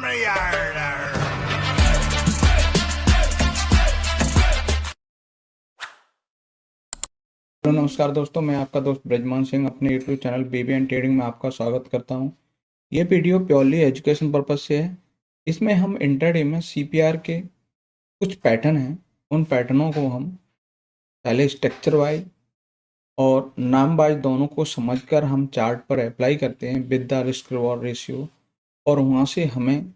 Hello नमस्कार दोस्तों, मैं आपका दोस्त ब्रजमान सिंह अपने YouTube channel BB and trading में आपका स्वागत करता हूं। ये वीडियो प्योरली एजुकेशन पर्पज से है। इसमें हम इंट्राडे में सीपीआर के कुछ पैटर्न हैं, उन पैटर्नों को हम पहले स्ट्रक्चर वाइज और नाम वाइज दोनों को समझकर हम चार्ट पर अप्लाई करते हैं with the risk reward ratio, और वहाँ से हमें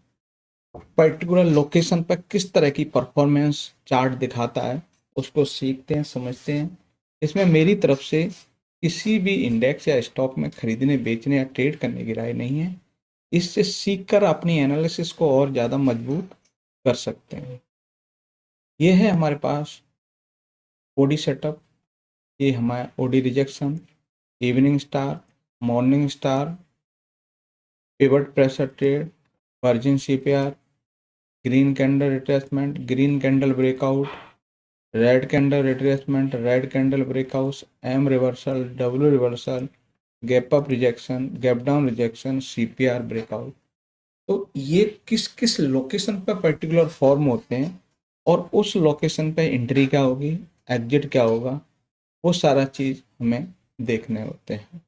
पर्टिकुलर लोकेशन पर किस तरह की परफॉर्मेंस चार्ट दिखाता है उसको सीखते हैं, समझते हैं। इसमें मेरी तरफ से किसी भी इंडेक्स या स्टॉक में खरीदने, बेचने या ट्रेड करने की राय नहीं है। इससे सीखकर अपनी एनालिसिस को और ज़्यादा मजबूत कर सकते हैं। ये है हमारे पास ओडी सेटअप, ये हमारा OD rejection, evening star, morning star, pivot pressure trade, virgin CPR, green candle retracement, green candle breakout, red candle retracement, red candle breakout, M reversal, W reversal, gap up rejection, gap down rejection, CPR breakout. तो ये किस किस location पर particular form होते हैं और उस location पे एंट्री क्या होगी, एग्जिट क्या होगा, वो सारा चीज़ हमें देखने होते हैं।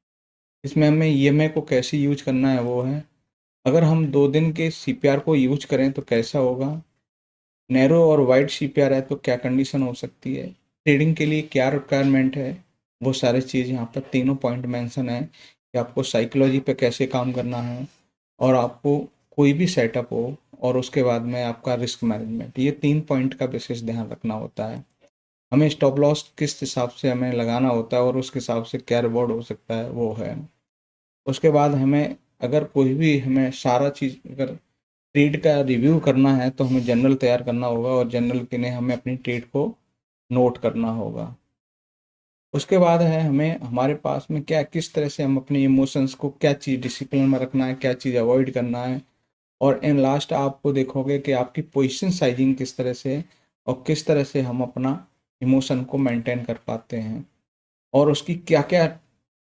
इसमें हमें ईएमए को कैसे यूज करना है वो है। अगर हम 2 दिन के सीपीआर को यूज करें तो कैसा होगा, नैरो और वाइड सीपीआर है तो क्या कंडीशन हो सकती है, ट्रेडिंग के लिए क्या रिक्वायरमेंट है, वो सारी चीज़ यहाँ पर तीनों पॉइंट मेंशन है कि आपको साइकोलॉजी पे कैसे काम करना है, और आपको कोई भी सेटअप हो, और उसके बाद में आपका रिस्क मैनेजमेंट, ये 3 पॉइंट का विशेष ध्यान रखना होता है। हमें स्टॉप लॉस किस हिसाब से हमें लगाना होता है और उसके हिसाब से क्या रिवॉर्ड हो सकता है वो है। उसके बाद हमें अगर कोई भी हमें सारा चीज़ अगर ट्रेड का रिव्यू करना है तो हमें जनरल तैयार करना होगा, और जनरल के लिए हमें अपनी ट्रेड को नोट करना होगा। उसके बाद है हमें हमारे पास में क्या, किस तरह से हम अपने इमोशंस को, क्या चीज़ डिसिप्लिन में रखना है, क्या चीज़ अवॉइड करना है। और इन लास्ट आपको देखोगे कि आपकी पोजीशन साइजिंग किस तरह से है और किस तरह से हम अपना इमोशन को मेंटेन कर पाते हैं, और उसकी क्या क्या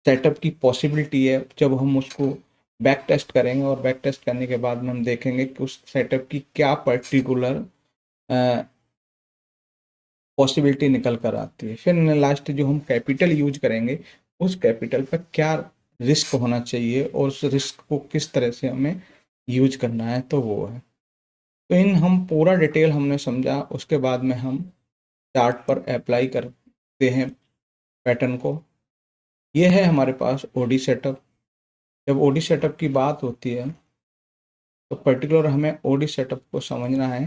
सेटअप की पॉसिबिलिटी है जब हम उसको बैक टेस्ट करेंगे, और बैक टेस्ट करने के बाद में हम देखेंगे कि उस सेटअप की क्या पर्टिकुलर पॉसिबिलिटी निकल कर आती है। फिर लास्ट जो हम कैपिटल यूज करेंगे, उस कैपिटल पर क्या रिस्क होना चाहिए और उस रिस्क को किस तरह से हमें यूज करना है, तो वो है। तो इन हम पूरा डिटेल हमने समझा, उसके बाद में हम चार्ट पर अप्लाई करते हैं पैटर्न को। ये है हमारे पास ओडी सेटअप। जब ओडी सेटअप की बात होती है तो पर्टिकुलर हमें ओडी सेटअप को समझना है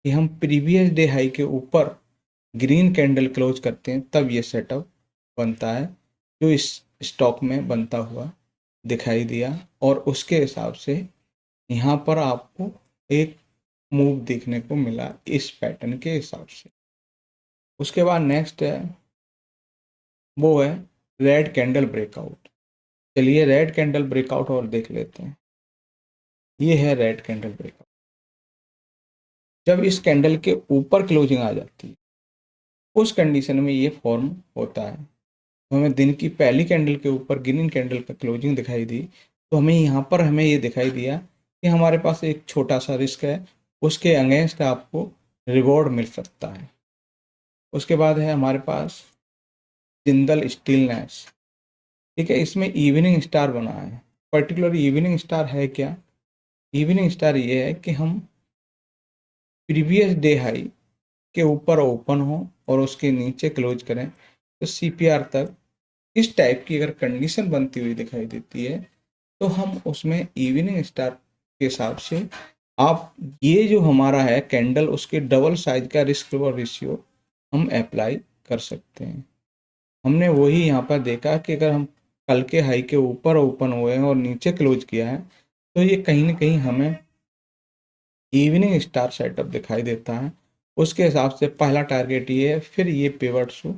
कि हम प्रीवियस डे हाई के ऊपर ग्रीन कैंडल क्लोज करते हैं तब ये सेटअप बनता है, जो इस स्टॉक में बनता हुआ दिखाई दिया, और उसके हिसाब से यहाँ पर आपको एक मूव देखने को मिला इस पैटर्न के हिसाब से। उसके बाद नेक्स्ट है वो है रेड कैंडल ब्रेकआउट। चलिए रेड कैंडल ब्रेकआउट और देख लेते हैं। ये है रेड कैंडल ब्रेकआउट। जब इस कैंडल के ऊपर क्लोजिंग आ जाती है उस कंडीशन में ये फॉर्म होता है। तो हमें दिन की पहली कैंडल के ऊपर ग्रीन कैंडल का क्लोजिंग दिखाई दी, तो हमें यहाँ पर हमें ये दिखाई दिया कि हमारे पास एक छोटा सा रिस्क है, उसके अगेंस्ट आपको रिवॉर्ड मिल सकता है। उसके बाद है हमारे पास जिंदल स्टीलनेस। ठीक है, इसमें इवनिंग स्टार बना है। पर्टिकुलर इवनिंग स्टार है क्या, इवनिंग स्टार ये है कि हम प्रीवियस डे हाई के ऊपर ओपन हो और उसके नीचे क्लोज करें तो सीपीआर तक इस टाइप की अगर कंडीशन बनती हुई दिखाई देती है तो हम उसमें इवनिंग स्टार के हिसाब से आप ये जो हमारा है कैंडल उसके डबल साइज का रिस्क रिवॉर्ड रेशियो हम अप्लाई कर सकते हैं। हमने वही यहाँ पर देखा कि अगर हम कल के हाई के ऊपर ओपन हुए हैं और नीचे क्लोज किया है तो ये कहीं ना कहीं हमें इवनिंग स्टार सेटअप दिखाई देता है। उसके हिसाब से पहला टारगेट ये है, फिर ये पिवट शो,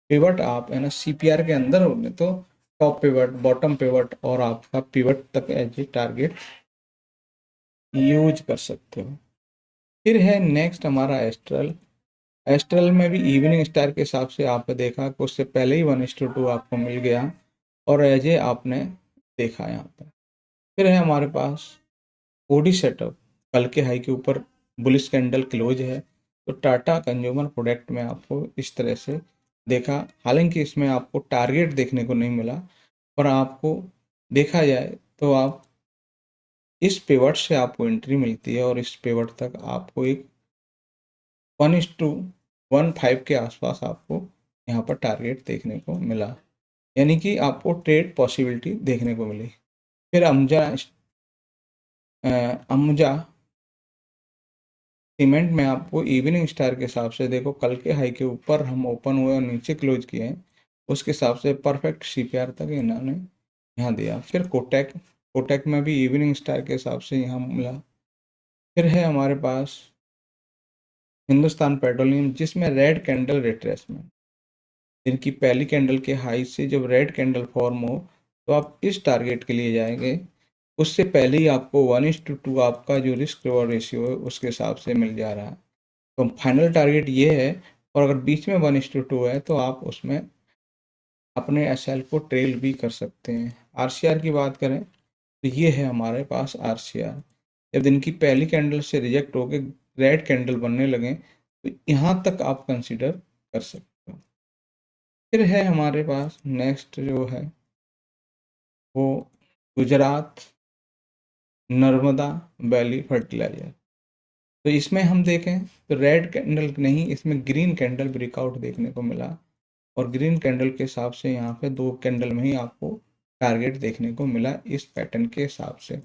पिवट आप है ना सीपीआर के अंदर होंगे तो टॉप पिवट, बॉटम पिवट और आपका पिवट तक एज ए टारगेट यूज कर सकते हो। फिर है नेक्स्ट हमारा एस्ट्रल। एस्ट्रल में भी इवनिंग स्टार के हिसाब से आपने देखा कि उससे पहले ही 1:2 आपको मिल गया और एज ए आपने देखा यहाँ पर। फिर है हमारे पास ओडी सेटअप। कल के हाई के ऊपर बुलिश कैंडल क्लोज है। तो टाटा कंज्यूमर प्रोडक्ट में आपको इस तरह से देखा, हालांकि इसमें आपको टारगेट देखने को नहीं मिला, पर आपको देखा जाए तो आप इस पिवट से आपको एंट्री मिलती है और इस पिवट तक आपको एक 1:15 के आसपास आपको यहाँ पर टारगेट देखने को मिला, यानी कि आपको ट्रेड पॉसिबिलिटी देखने को मिली। फिर अम्बुजा सीमेंट में आपको इवनिंग स्टार के हिसाब से देखो, कल के हाई के ऊपर हम ओपन हुए और नीचे क्लोज किए हैं, उसके हिसाब से परफेक्ट सीपीआर तक इन्होंने यहाँ दिया। फिर कोटेक, कोटेक में भी इवनिंग स्टार के हिसाब से यहाँ मिला। फिर है हमारे पास हिंदुस्तान पेट्रोलियम, जिसमें रेड कैंडल रिट्रेसमेंट, जिनकी पहली कैंडल के हाई से जब रेड कैंडल फॉर्म हो तो आप इस टारगेट के लिए जाएंगे, उससे पहले ही आपको 1:2 आपका जो रिस्क रिवॉर्ड रेशियो है उसके हिसाब से मिल जा रहा है। तो फाइनल टारगेट ये है, और अगर बीच में 1:2 है तो आप उसमें अपने एसएल को ट्रेल भी कर सकते हैं। आरसीआर की बात करें तो ये है हमारे पास आरसीआर, जब दिन की पहली कैंडल से रिजेक्ट होकर रेड कैंडल बनने लगे तो यहाँ तक आप कंसिडर कर सकते हो। फिर है हमारे पास नेक्स्ट जो है वो गुजरात नर्मदा वैली फर्टिलाइजर। तो इसमें हम देखें तो रेड कैंडल नहीं, इसमें ग्रीन कैंडल ब्रेकआउट देखने को मिला, और ग्रीन कैंडल के हिसाब से यहाँ पे 2 कैंडल में ही आपको टारगेट देखने को मिला इस पैटर्न के हिसाब से।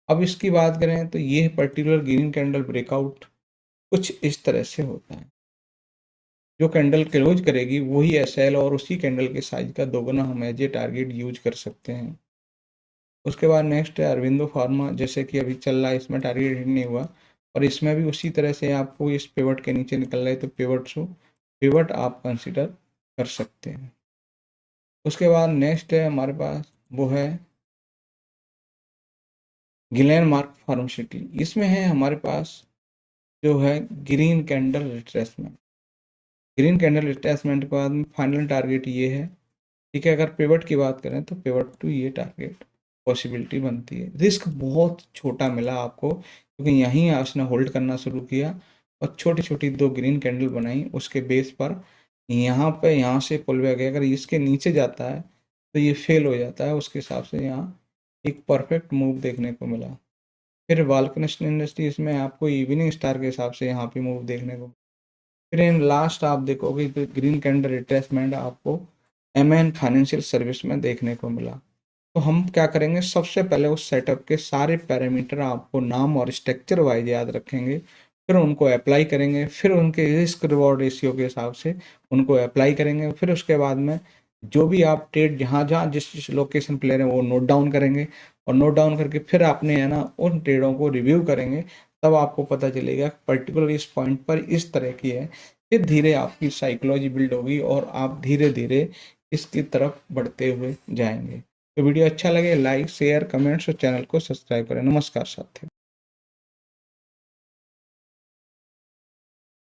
अब इसकी बात करें तो ये पर्टिकुलर ग्रीन कैंडल ब्रेकआउट कुछ इस तरह से होता है, जो कैंडल क्लोज करेगी वही एसएल और उसी कैंडल के साइज का दोगुना हम एज ए टारगेट यूज कर सकते हैं। उसके बाद नेक्स्ट है अरविंदो फार्मा, जैसे कि अभी चल रहा है, इसमें टारगेट हिट नहीं हुआ, और इसमें भी उसी तरह से आपको इस पिवट के नीचे निकल रहा है, तो पिवट आप कंसिडर कर सकते हैं। उसके बाद नेक्स्ट है हमारे पास वो है ग्लेनमार्क फार्मास्यूटिकल, इसमें है हमारे पास जो है green candle retracement. Green candle retracement के बाद फाइनल टारगेट ये है, ठीक है। अगर पिवट की बात करें तो पिवट टू ये टारगेट पॉसिबिलिटी बनती है। रिस्क बहुत छोटा मिला आपको, क्योंकि यहीं उसने होल्ड करना शुरू किया और छोटी छोटी 2 ग्रीन कैंडल बनाई, उसके बेस पर यहाँ पे यहाँ से पुल बैक है, अगर इसके नीचे जाता है तो ये फेल हो जाता है, उसके हिसाब से यहाँ एक परफेक्ट मूव देखने को मिला। फिर बालकृष्ण इंडस्ट्रीज में आपको इवनिंग स्टार के हिसाब से यहाँ पे मूव देखने को। फिर इन लास्ट आप देखोगे तो ग्रीन कैंडल रिट्रेसमेंट आपको एमएन फाइनेंशियल सर्विस में देखने को मिला। तो हम क्या करेंगे, सबसे पहले उस सेटअप के सारे पैरामीटर आपको नाम और स्ट्रक्चर वाइज याद रखेंगे, फिर उनको अप्लाई करेंगे, फिर उनके रिस्क रिवॉर्ड रेशियो के हिसाब से उनको अप्लाई करेंगे, फिर उसके बाद में जो भी आप ट्रेड जहाँ जहाँ जिस जिस लोकेशन पे ले रहे हैं वो नोट डाउन करेंगे, और नोट डाउन करके फिर आपने है ना उन ट्रेडों को रिव्यू करेंगे, तब आपको पता चलेगा पर्टिकुलर इस पॉइंट पर इस तरह की है। फिर धीरे आपकी साइकोलॉजी बिल्ड होगी और आप धीरे धीरे इसकी तरफ बढ़ते हुए जाएंगे। तो वीडियो अच्छा लगे लाइक शेयर कमेंट्स और चैनल को सब्सक्राइब करें। नमस्कार साथियों।